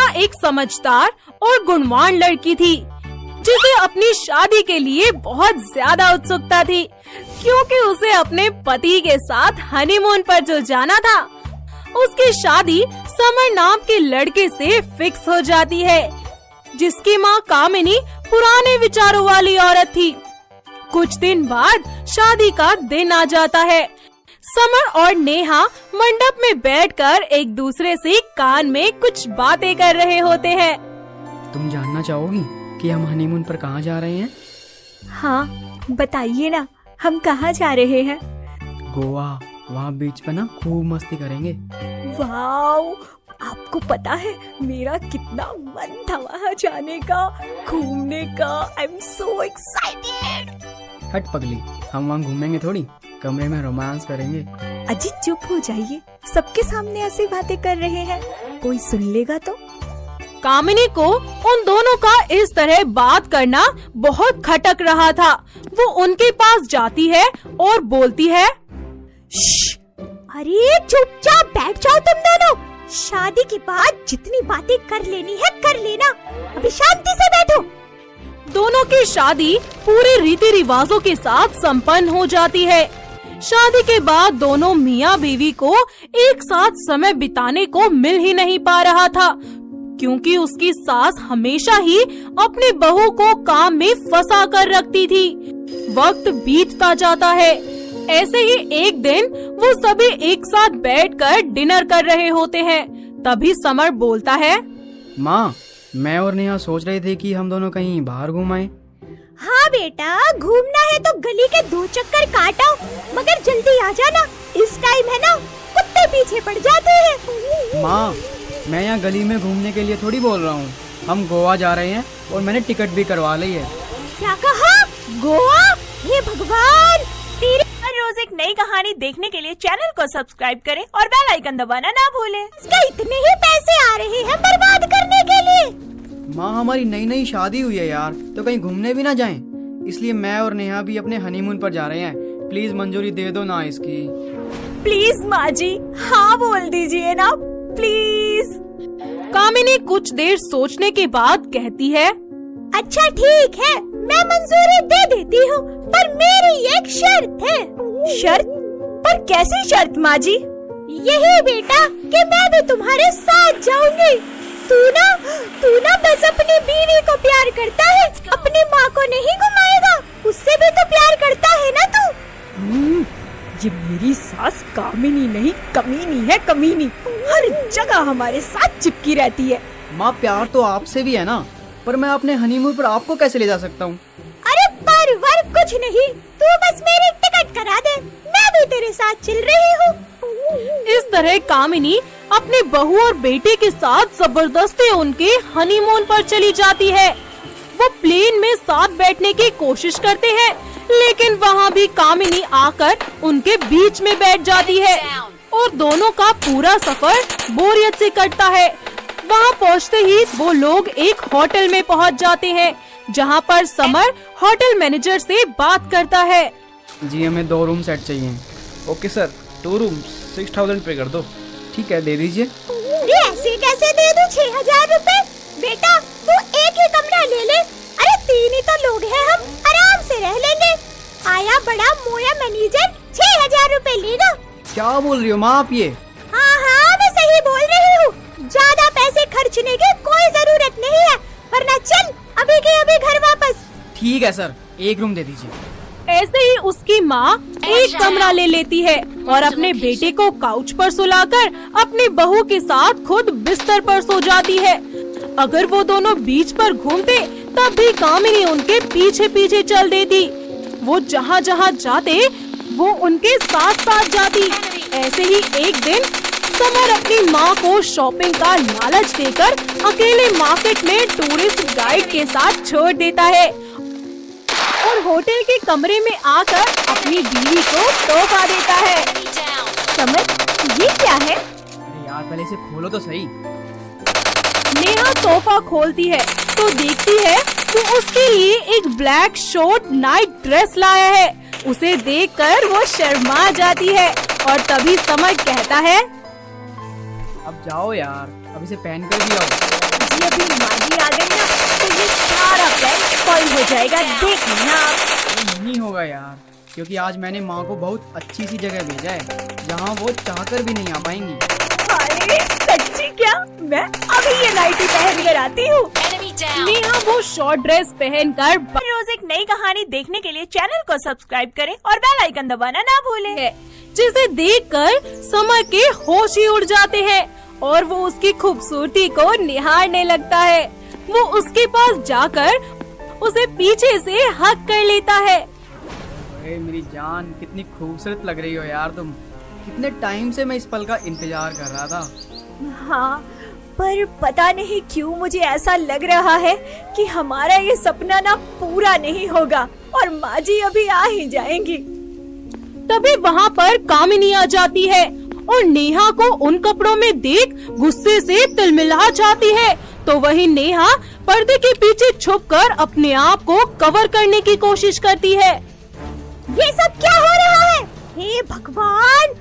नेहा एक समझदार और गुणवान लड़की थी जिसे अपनी शादी के लिए बहुत ज्यादा उत्सुकता थी, क्योंकि उसे अपने पति के साथ हनीमून पर जो जाना था, उसकी शादी समर नाम के लड़के से फिक्स हो जाती है, जिसकी माँ कामिनी पुराने विचारों वाली औरत थी। कुछ दिन बाद शादी का दिन आ जाता है। समर और नेहा मंडप में बैठकर एक दूसरे से कान में कुछ बातें कर रहे होते हैं। तुम जानना चाहोगी कि हम हनीमून पर कहाँ जा रहे हैं? हाँ, बताइए ना, हम कहाँ जा रहे हैं? गोवा। वहाँ बीच पे ना खूब मस्ती करेंगे। वाओ, आपको पता है मेरा कितना मन था वहाँ जाने का, घूमने का। I am so excited. हट पगली, हम वहाँ घूमेंगे थोड़ी, कमरे में रोमांस करेंगे। अजी चुप हो जाइए, सबके सामने ऐसी बातें कर रहे हैं, कोई सुन लेगा तो। कामिनी को उन दोनों का इस तरह बात करना बहुत खटक रहा था। वो उनके पास जाती है और बोलती है, अरे चुपचाप बैठ जाओ तुम दोनों। शादी के बाद जितनी बातें कर लेनी है कर लेना, अभी शांति से बैठो। दोनों की शादी पूरे रीति रिवाजों के साथ संपन्न हो जाती है। शादी के बाद दोनों मियाँ बीवी को एक साथ समय बिताने को मिल ही नहीं पा रहा था, क्योंकि उसकी सास हमेशा ही अपनी बहू को काम में फंसा कर रखती थी। वक्त बीतता जाता है। ऐसे ही एक दिन वो सभी एक साथ बैठकर डिनर कर रहे होते हैं। तभी समर बोलता है, माँ, मैं और नेहा सोच रहे थे कि हम दोनों कहीं बाहर घूम आए। हाँ बेटा, घूमना है तो गली के 2 चक्कर काट आओ, मगर जल्दी आ जाना, इस टाइम है ना कुत्ते पीछे पड़ जाते हैं। माँ, मैं यहाँ गली में घूमने के लिए थोड़ी बोल रहा हूँ, हम गोवा जा रहे हैं और मैंने टिकट भी करवा ली है। क्या कहा? गोवा? हे भगवान! हर रोज एक नई कहानी देखने के लिए चैनल को सब्सक्राइब करें और बेल आइकन दबाना ना भूलें। इसका इतने ही पैसे आ रहे हैं बर्बाद करने के लिए। माँ, हमारी नई नई शादी हुई है यार, तो कहीं घूमने भी ना जाएं। इसलिए मैं और नेहा भी अपने हनीमून पर जा रहे हैं। प्लीज मंजूरी दे दो ना इसकी। प्लीज माँ जी, हाँ बोल दीजिए ना, प्लीज। कामिनी कुछ देर सोचने के बाद कहती है, अच्छा ठीक है, मैं मंजूरी दे देती हूँ, पर मेरी एक शर्त है। शर्त? पर कैसी शर्त माँ जी? यही बेटा कि मैं भी तुम्हारे साथ जाऊंगी। तू ना बस अपनी बीवी को प्यार करता है, अपनी माँ को नहीं घुमाएगा। उससे भी तो प्यार करता है ना तू? ये मेरी सास कामिनी नहीं कमीनी है, कमीनी। हर जगह हमारे साथ चिपकी रहती है। माँ, प्यार तो आपसे भी है ना, पर मैं अपने हनीमून पर आपको कैसे ले जा सकता हूँ? अरे पर वर कुछ नहीं, तू बस मेरी टिकट करा दे, मैं भी तेरे साथ चल रही हूँ। इस तरह कामिनी अपने बहू और बेटे के साथ जबरदस्ती उनके हनीमून पर चली जाती है। वो प्लेन में साथ बैठने की कोशिश करते हैं, लेकिन वहाँ भी कामिनी आकर उनके बीच में बैठ जाती है और दोनों का पूरा सफर बोरियत से कटता है। वहाँ पहुँचते ही वो लोग एक होटल में पहुँच जाते हैं, जहाँ पर समर होटल मैनेजर से बात करता है। जी, हमें 2 रूम सेट चाहिए। ओके सर, 2 रूम 6000 पे कर दो। ठीक है, दे दीजिए। ऐसे कैसे दे दूं 6000 रुपए? बेटा तू एक ही कमरा ले ले। अरे 3 ही तो लोग हैं हम, आराम से रह लेंगे। आया बड़ा मोया मैनेजर 6000 रुपए लेगा। क्या बोल रही हो माँ आप ये? हाँ, मैं सही बोल रही हूँ। ज्यादा पैसे खर्चने की कोई जरूरत नहीं है, वरना चल अभी के अभी घर वापस। ठीक है सर, 1 रूम दे दीजिए। ऐसे ही उसकी माँ एक कमरा ले लेती है और अपने बेटे को काउच पर सुलाकर अपनी बहू के साथ खुद बिस्तर पर सो जाती है। अगर वो दोनों बीच पर घूमते तब भी कामिनी उनके पीछे पीछे चल देती। वो जहाँ जहाँ जाते वो उनके साथ साथ जाती। ऐसे ही एक दिन समर अपनी माँ को शॉपिंग का लालच देकर अकेले मार्केट में टूरिस्ट गाइड के साथ छोड़ देता है और होटल के कमरे में आकर अपनी बीवी को तोहफा देता है। समर, ये क्या है? अरे यार, पहले इसे खोलो तो सही। नेहा तोहफा खोलती है तो देखती है कि उसके लिए एक ब्लैक शॉर्ट नाइट ड्रेस लाया है। उसे देखकर वो शर्मा जाती है और तभी समर कहता है, अब जाओ यार, अब इसे पहन कर भी आओ। जी अभी माँ जी आ गई ना तो ये सारा प्लान स्पॉइल हो जाएगा, देखना आप। वो नहीं होगा यार, क्योंकि आज मैंने माँ को बहुत अच्छी सी जगह भेजा है जहाँ वो चाहकर भी नहीं आ पाएंगी। अरे सच्ची क्या? मैं अभी ये नाइटी पहन कर आती हूँ। नेहा वो शॉर्ट ड्रेस पहनकर रोज एक नई कहानी देखने के लिए चैनल को सब्सक्राइब करें और बेल आइकन दबाना ना भूलें। जिसे देखकर समर के होश ही उड़ जाते हैं और वो उसकी खूबसूरती को निहारने लगता है। वो उसके पास जाकर उसे पीछे से हक कर लेता है। अरे मेरी जान, कितनी खूबसूरत लग रही हो यार तुम। कितने टाइम से मैं इस पल का इंतजार कर रहा था। हाँ, पर पता नहीं क्यों मुझे ऐसा लग रहा है कि हमारा ये सपना ना पूरा नहीं होगा और माँ जी अभी आ ही जाएंगी। तभी वहाँ पर कामिनी आ जाती है और नेहा को उन कपड़ों में देख गुस्से से तिलमिला जाती है। तो वहीं नेहा पर्दे के पीछे छुपकर अपने आप को कवर करने की कोशिश करती है। ये सब क्या हो रहा है? हे भगवान!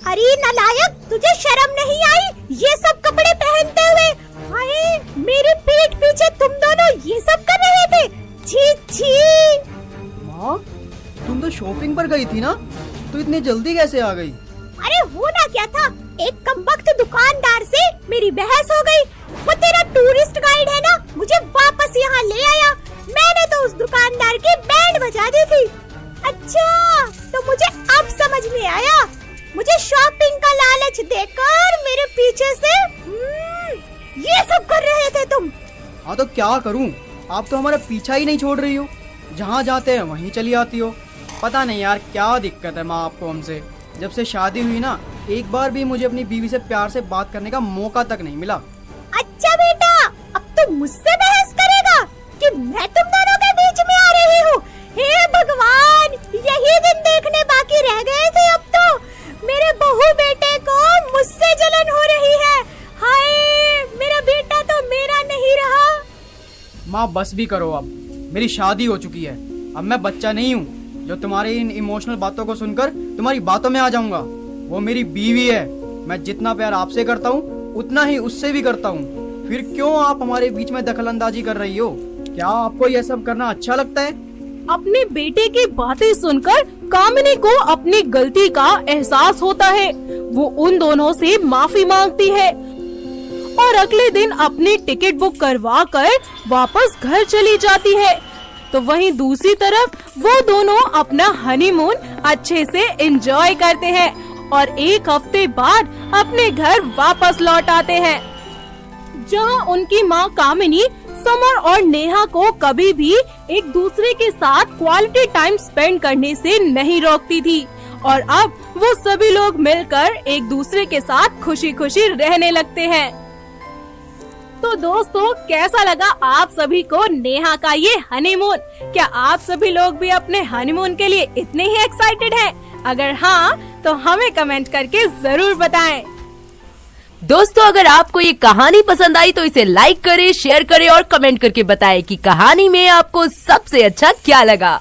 अरे नालायक, तुझे शर्म नहीं आई ये सब कपड़े पहनते हुए? हाय, मेरे पीठ पीछे तुम दोनों ये सब कर रहे थे। छी छी। माँ, तुम तो शॉपिंग पर गई थी ना, तो इतनी जल्दी कैसे आ गई? अरे होना क्या था, एक कमबख्त दुकानदार से मेरी बहस हो गई। वो तेरा टूरिस्ट गाइड है ना, मुझे वापस यहाँ ले आया। मैंने तो उस दुकानदार की बैंड बजा दी थी। अच्छा, तो मुझे अब समझ में आया। मुझे शॉपिंग का लालच देकर मेरे पीछे से ये सब कर रहे थे तुम। हाँ तो क्या करूँ, आप तो हमारा पीछा ही नहीं छोड़ रही हो। जहाँ जाते हैं वहीं चली आती हो। पता नहीं यार क्या दिक्कत है माँ आपको हमसे। जब से शादी हुई ना, एक बार भी मुझे अपनी बीवी से प्यार से बात करने का मौका तक नहीं मिला। अच्छा बेटा, अब तो मुझसे बहस करेगा कि मैं तुम दोनों के बीच में आ रही हूँ? हे भगवान, यही दिन देखने बाकी रह गए थे। अब तो मेरे बहू बेटे को मुझसे जलन हो रही है। हाय, मेरा बेटा तो मेरा नहीं रहा। माँ बस भी करो, अब मेरी शादी हो चुकी है। अब मैं बच्चा नहीं हूँ जो तुम्हारी इन इमोशनल बातों को सुनकर तुम्हारी बातों में आ जाऊंगा। वो मेरी बीवी है। मैं जितना प्यार आपसे करता हूँ उतना ही उससे भी करता हूँ। फिर क्यों आप हमारे बीच में दखलंदाजी कर रही हो? क्या आपको यह सब करना अच्छा लगता है? अपने बेटे की बातें सुनकर कामिनी को अपनी गलती का एहसास होता है। वो उन दोनों से माफी मांगती है और अगले दिन अपनी टिकट बुक करवा कर वापस घर चली जाती है। तो वहीं दूसरी तरफ वो दोनों अपना हनीमून अच्छे से एंजॉय करते हैं और एक हफ्ते बाद अपने घर वापस लौट आते हैं, जहां उनकी माँ कामिनी समर और नेहा को कभी भी एक दूसरे के साथ क्वालिटी टाइम स्पेंड करने से नहीं रोकती थी और अब वो सभी लोग मिलकर एक दूसरे के साथ खुशी खुशी रहने लगते हैं। तो दोस्तों, कैसा लगा आप सभी को नेहा का ये हनीमून? क्या आप सभी लोग भी अपने हनीमून के लिए इतने ही एक्साइटेड हैं? अगर हाँ, तो हमें कमेंट करके जरूर बताएं। दोस्तों, अगर आपको ये कहानी पसंद आई तो इसे लाइक करें, शेयर करें और कमेंट करके बताएं कि कहानी में आपको सबसे अच्छा क्या लगा।